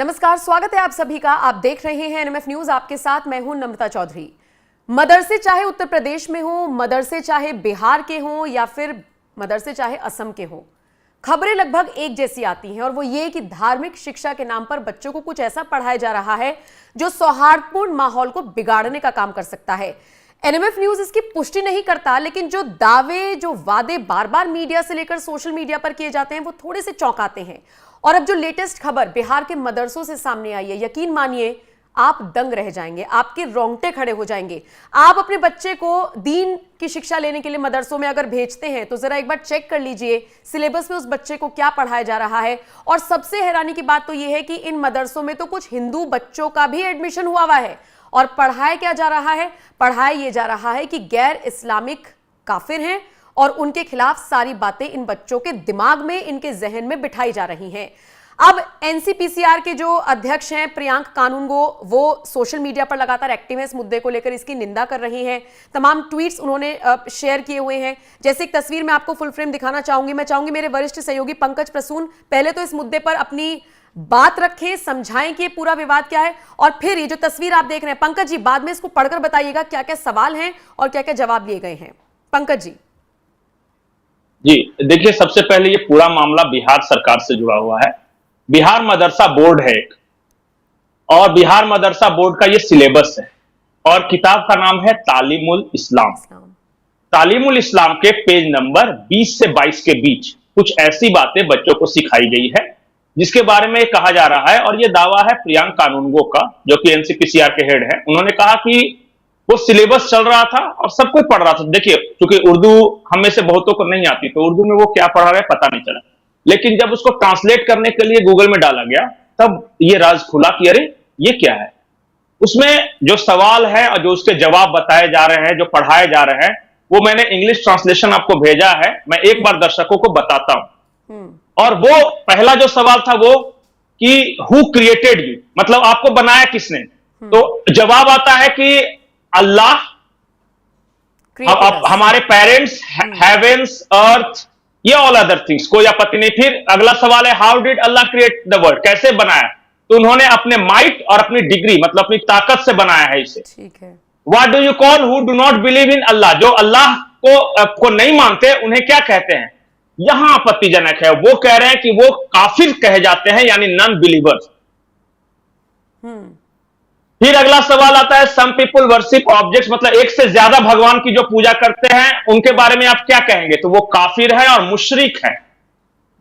नमस्कार, स्वागत है आप सभी का। आप देख रहे हैं एनएमएफ न्यूज। आपके साथ मैं हूं नम्रता चौधरी। मदरसे चाहे उत्तर प्रदेश में हो, मदरसे चाहे बिहार के हो या फिर मदरसे चाहे असम के हो, खबरें लगभग एक जैसी आती हैं और वो ये कि धार्मिक शिक्षा के नाम पर बच्चों को कुछ ऐसा पढ़ाया जा रहा है जो सौहार्दपूर्ण माहौल को बिगाड़ने का काम कर सकता है। एनएमएफ न्यूज इसकी पुष्टि नहीं करता, लेकिन जो दावे, जो वादे बार बार मीडिया से लेकर सोशल मीडिया पर किए जाते हैं वो थोड़े से चौंकाते हैं। और अब जो लेटेस्ट खबर बिहार के मदरसों से सामने आई है, यकीन मानिए आप दंग रह जाएंगे, आपके रोंगटे खड़े हो जाएंगे। आप अपने बच्चे को दीन की शिक्षा लेने के लिए मदरसों में अगर भेजते हैं तो जरा एक बार चेक कर लीजिए सिलेबस में उस बच्चे को क्या पढ़ाया जा रहा है। और सबसे हैरानी की बात तो यह है कि इन मदरसों में तो कुछ हिंदू बच्चों का भी एडमिशन हुआ है। और पढ़ाया क्या जा रहा है? पढ़ाया यह जा रहा है कि गैर इस्लामिक काफिर हैं और उनके खिलाफ सारी बातें इन बच्चों के दिमाग में, इनके जहन में बिठाई जा रही हैं। अब एनसीपीसीआर के जो अध्यक्ष हैं प्रियांक कानूनगो, वो सोशल मीडिया पर लगातार एक्टिव हैं, इस मुद्दे को लेकर इसकी निंदा कर रही हैं। तमाम ट्वीट्स उन्होंने शेयर किए हुए हैं। जैसे एक तस्वीर मैं आपको फुल फ्रेम दिखाना चाहूंगी। मैं चाहूंगी मेरे वरिष्ठ सहयोगी पंकज प्रसून पहले तो इस मुद्दे पर अपनी बात रखें, समझाएं कि पूरा विवाद क्या है, और फिर ये जो तस्वीर आप देख रहे हैं, पंकज जी बाद में इसको पढ़कर बताइएगा क्या क्या सवाल हैं और क्या क्या जवाब दिए गए हैं। पंकज जी। जी देखिए, सबसे पहले ये पूरा मामला बिहार सरकार से जुड़ा हुआ है। बिहार मदरसा बोर्ड है एक, और बिहार मदरसा बोर्ड का ये सिलेबस है और किताब का नाम है तालीमुल इस्लाम। तालीमुल इस्लाम के पेज नंबर 20 से 22 के बीच कुछ ऐसी बातें बच्चों को सिखाई गई है जिसके बारे में कहा जा रहा है, और ये दावा है प्रियांक कानूनगो का, जो कि एनसीपीसीआर के हेड है। उन्होंने कहा कि वो सिलेबस चल रहा था और सब कोई पढ़ रहा था। देखिए, क्योंकि उर्दू हम में से बहुतों को नहीं आती, तो उर्दू में वो क्या पढ़ा रहे पता नहीं चला, लेकिन जब उसको ट्रांसलेट करने के लिए गूगल में डाला गया तब ये राज खुला कि अरे ये क्या है। उसमें जो सवाल है और जो उसके जवाब बताए जा रहे हैं, जो पढ़ाए जा रहे हैं, वो मैंने इंग्लिश ट्रांसलेशन आपको भेजा है। मैं एक बार दर्शकों को बताता हूं। और वो पहला जो सवाल था वो कि हु क्रिएटेड यू, मतलब आपको बनाया किसने। तो जवाब आता है कि अल्लाह, हमारे पेरेंट्स, हेवेंस, अर्थ, ये ऑल अदर थिंग्स, कोई आपत्ति नहीं। फिर अगला सवाल है how did Allah create the world, कैसे बनाया। तो उन्होंने अपने माइट और अपनी डिग्री, मतलब अपनी ताकत से बनाया है इसे। ठीक है। What do you call who do not believe in Allah, जो अल्लाह को नहीं मानते उन्हें क्या कहते हैं। यहां आपत्तिजनक है, वो कह रहे हैं कि वो काफिर कहे जाते हैं, यानी नॉन बिलीवर्स। फिर अगला सवाल आता है सम पीपुल वर्शिप ऑब्जेक्ट्स, मतलब एक से ज्यादा भगवान की जो पूजा करते हैं उनके बारे में आप क्या कहेंगे। तो वो काफिर है और मुशरिक है।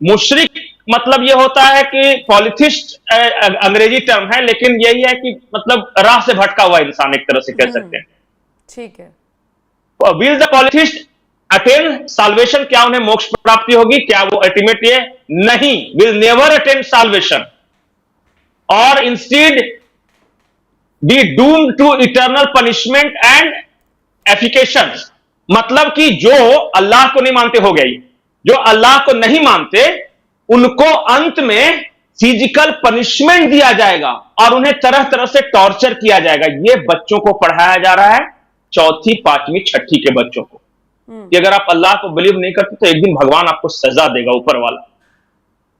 मुशरिक मतलब ये होता है कि पॉलिथिस्ट अंग्रेजी टर्म है, लेकिन यही है कि मतलब राह से भटका हुआ इंसान, एक तरह से कह सकते हैं। ठीक है। विल द पॉलिथिस्ट अटेन साल्वेशन, क्या उन्हें मोक्ष प्राप्ति होगी, क्या वो अल्टीमेट ये नहीं, विल नेवर अटेन साल्वेशन, और instead be doomed to eternal punishment and affliction. मतलब कि जो अल्लाह को नहीं मानते, हो गई, जो अल्लाह को नहीं मानते उनको अंत में फिजिकल पनिशमेंट दिया जाएगा और उन्हें तरह तरह से टॉर्चर किया जाएगा। ये बच्चों को पढ़ाया जा रहा है, चौथी, पांचवी, छठी के बच्चों को, कि अगर आप अल्लाह को बिलीव नहीं करते तो एक दिन भगवान आपको सजा देगा, ऊपर वाला,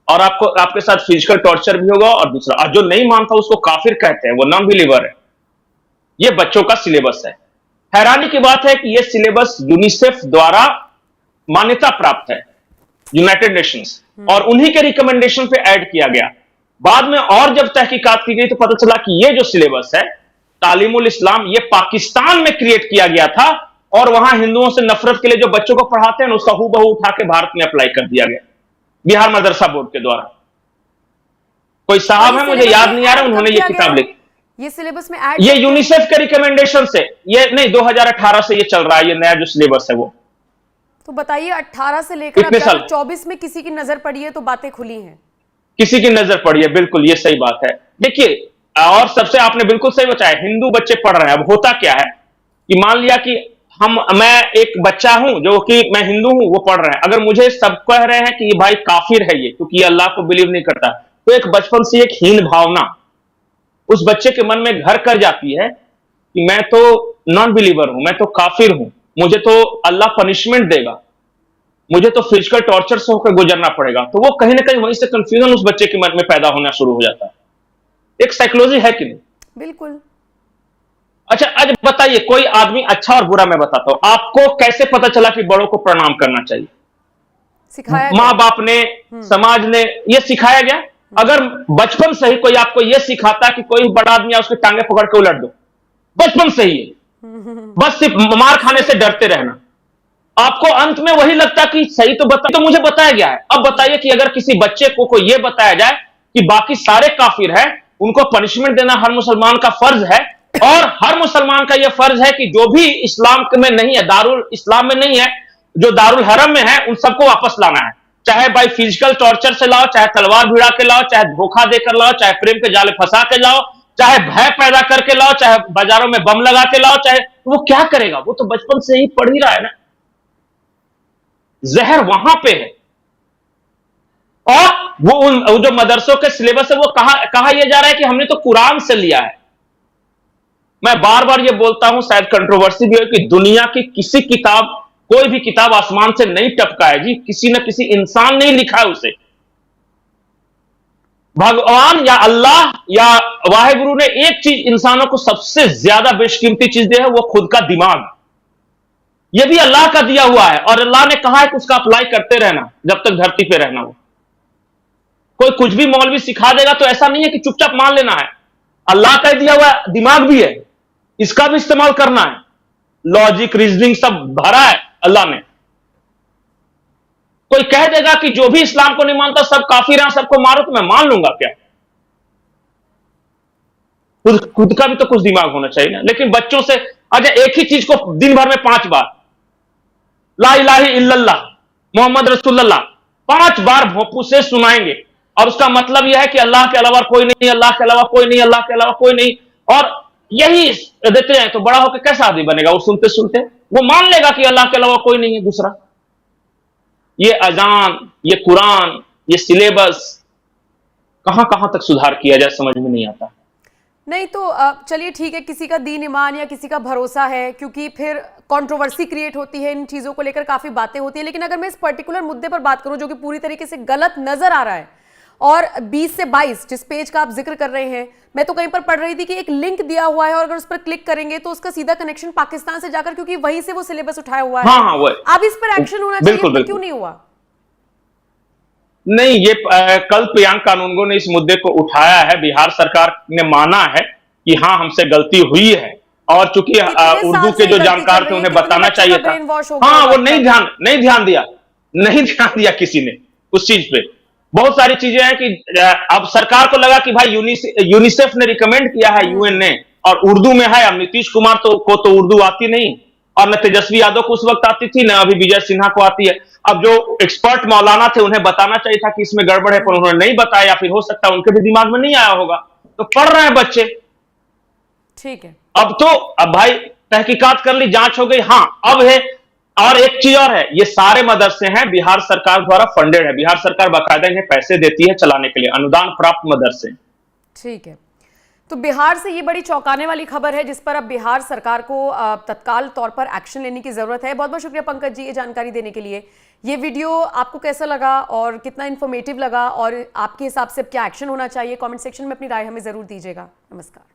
और आपको, आपके साथ फिजिकल टॉर्चर भी होगा। और दूसरा, और जो नहीं मानता उसको काफिर कहते हैं, वो नॉन बिलीवर है। ये बच्चों का सिलेबस है। हैरानी की बात है कि यह सिलेबस यूनिसेफ द्वारा मान्यता प्राप्त है, यूनाइटेड नेशंस, और उन्हीं के रिकमेंडेशन पे ऐड किया गया। बाद में और जब तहकीकात की गई तो पता चला कि यह जो सिलेबस है तालीमुल इस्लाम, यह पाकिस्तान में क्रिएट किया गया था, और वहां हिंदुओं से नफरत के लिए जो बच्चों को पढ़ाते हैं उसका हूबहू उठा के भारत में अप्लाई कर दिया गया, बिहार मदरसा बोर्ड के द्वारा। कोई साहब है, मुझे याद नहीं आ रहा, उन्होंने ये किताब लिखी। ये सिलेबस में ऐड, ये यूनिसेफ के रिकमेंडेशन से, ये नहीं 2018 से ये चल रहा है, ये नया जो सिलेबस है वो। तो बताइए 18 से लेकर 24 में किसी की नजर पड़ी है तो बातें खुली हैं, किसी की नजर पड़ी है, बिल्कुल ये सही बात है। देखिए, और सबसे आपने बिल्कुल सही बताया, हिंदू बच्चे पढ़ रहे हैं। अब होता क्या है कि मान लिया कि मैं एक बच्चा हूं जो कि मैं हिंदू हूं, वो पढ़ रहे हैं। अगर मुझे सब कह रहे हैं कि ये भाई काफिर है ये, क्योंकि ये अल्लाह को बिलीव नहीं करता, तो एक बचपन से एक हीन भावना उस बच्चे के मन में घर कर जाती है कि मैं तो नॉन बिलीवर हूं, मैं तो काफिर हूं, मुझे तो अल्लाह पनिशमेंट देगा, मुझे तो फिजिकल टॉर्चर से होकर गुजरना पड़ेगा। तो वो कहीं ना कहीं वहीं से कंफ्यूजन उस बच्चे के मन में पैदा होना शुरू हो जाता है। एक साइकोलॉजी है कि नहीं? बिल्कुल। अच्छा, आज बताइए, कोई आदमी, अच्छा और बुरा मैं बताता हूं, आपको कैसे पता चला कि बड़ों को प्रणाम करना चाहिए? सिखाया माँ गया। बाप ने, समाज ने, ये सिखाया गया। अगर बचपन से ही कोई आपको ये सिखाता कि कोई बड़ा आदमी है उसकी टांगे पकड़ के उलट दो, बचपन से ही बस सिर्फ मार खाने से डरते रहना, आपको अंत में वही लगता कि सही तो बता, तो मुझे बताया गया है। अब बताइए कि अगर किसी बच्चे को ये बताया जाए कि बाकी सारे काफिर हैं, उनको पनिशमेंट देना हर मुसलमान का फर्ज है, और हर मुसलमान का यह फर्ज है कि जो भी इस्लाम में नहीं है, दारुल इस्लाम में नहीं है, जो दारुल हरम में है, उन सबको वापस लाना है। चाहे बाई फिजिकल टॉर्चर से लाओ, चाहे तलवार भिड़ा के लाओ, चाहे धोखा देकर लाओ, चाहे प्रेम के जाले फंसा के लाओ, चाहे भय पैदा करके लाओ, चाहे बाजारों में बम लगा के लाओ, चाहे, वो क्या करेगा? वो तो बचपन से ही पढ़ ही रहा है ना, जहर वहां पे है। और वो जो मदरसों के सिलेबस है, वो कहा यह जा रहा है कि हमने तो कुरान से लिया है। मैं बार बार ये बोलता हूं, शायद कंट्रोवर्सी भी हो, कि दुनिया की किसी किताब, कोई भी किताब आसमान से नहीं टपका है जी, किसी न किसी इंसान ने ही लिखा है उसे। भगवान या अल्लाह या वाहिगुरु ने एक चीज इंसानों को सबसे ज्यादा बेशकीमती चीज दी है, वो खुद का दिमाग। यह भी अल्लाह का दिया हुआ है, और अल्लाह ने कहा है कि उसका अप्लाई करते रहना जब तक धरती पे रहना हो। कोई कुछ भी मौलवी सिखा देगा तो ऐसा नहीं है कि चुपचाप मान लेना है। अल्लाह का दिया हुआ दिमाग भी है, इसका भी इस्तेमाल करना है। लॉजिक, रीजनिंग सब भरा है अल्लाह ने। कोई कह देगा कि जो भी इस्लाम को नहीं मानता सब काफिर हैं, सबको मारो, तो मैं मान लूंगा क्या? खुद का भी तो कुछ दिमाग होना चाहिए ना। लेकिन बच्चों से, अच्छा, एक ही चीज को दिन भर में 5 बार ला इलाहा इल्लल्लाह मोहम्मद रसूलुल्लाह 5 बार भोंपू से सुनाएंगे, और उसका मतलब यह है कि अल्लाह के अलावा कोई नहीं, अल्लाह के अलावा कोई नहीं, अल्लाह के अलावा कोई नहीं, और यही देते हैं, तो बड़ा होकर कैसा आदमी बनेगा? वो सुनते सुनते वो मान लेगा कि अल्लाह के अलावा कोई नहीं है दूसरा। ये अजान, ये कुरान, ये सिलेबस कहां कहां तक सुधार किया जाए, समझ में नहीं आता। नहीं तो चलिए ठीक है, किसी का दीन ईमान या किसी का भरोसा है, क्योंकि फिर कंट्रोवर्सी क्रिएट होती है, इन चीज़ों को लेकर काफ़ी बातें होती हैं। लेकिन अगर मैं इस पर्टिकुलर मुद्दे पर बात करूं जो कि पूरी तरीके से गलत नजर आ रहा है, और 20 से 22 जिस पेज का आप जिक्र कर रहे हैं, मैं तो कहीं पर पढ़ रही थी कि एक लिंक दिया हुआ है, और अगर उस पर क्लिक करेंगे तो उसका सीधा कनेक्शन पाकिस्तान से जाकर, क्योंकि वहीं से वो सिलेबस उठाया हुआ है। हाँ, वो अब इस पर एक्शन होना चाहिए, क्यों नहीं हुआ? नहीं, ये कल प्रियंका कानूनगो ने इस मुद्दे को उठाया है। बिहार सरकार ने माना है कि हाँ, हमसे गलती हुई है, और चूंकि उर्दू के जो जानकार थे उन्हें बताना चाहिए था। हाँ, वो नहीं ध्यान दिया किसी ने उस चीज पे। बहुत सारी चीजें हैं कि अब सरकार को लगा कि भाई यूनिसेफ ने रिकमेंड किया है, यूएन ने, और उर्दू में है। अब नीतीश कुमार को तो उर्दू आती नहीं, और न तेजस्वी यादव को उस वक्त आती थी, न अभी विजय सिन्हा को आती है। अब जो एक्सपर्ट मौलाना थे उन्हें बताना चाहिए था कि इसमें गड़बड़ है, पर उन्होंने नहीं बताया, या फिर हो सकता है उनके भी दिमाग में नहीं आया होगा, तो पढ़ रहे हैं बच्चे। ठीक है, अब भाई तहकीकात कर ली, जांच हो गई, हाँ अब है। और एक चीज और है, ये सारे मदरसे हैं बिहार सरकार द्वारा फंडेड है। बिहार सरकार बाकायदा इन्हें पैसे देती है चलाने के लिए, अनुदान प्राप्त मदरसे। ठीक है, तो बिहार से ये बड़ी चौंकाने वाली खबर है, जिस पर अब बिहार सरकार को तत्काल तौर पर एक्शन लेने की जरूरत है। बहुत बहुत शुक्रिया पंकज जी ये जानकारी देने के लिए। ये वीडियो आपको कैसा लगा और कितना इन्फॉर्मेटिव लगा, और आपके हिसाब से अब क्या एक्शन होना चाहिए, कमेंट सेक्शन में अपनी राय हमें जरूर दीजिएगा। नमस्कार।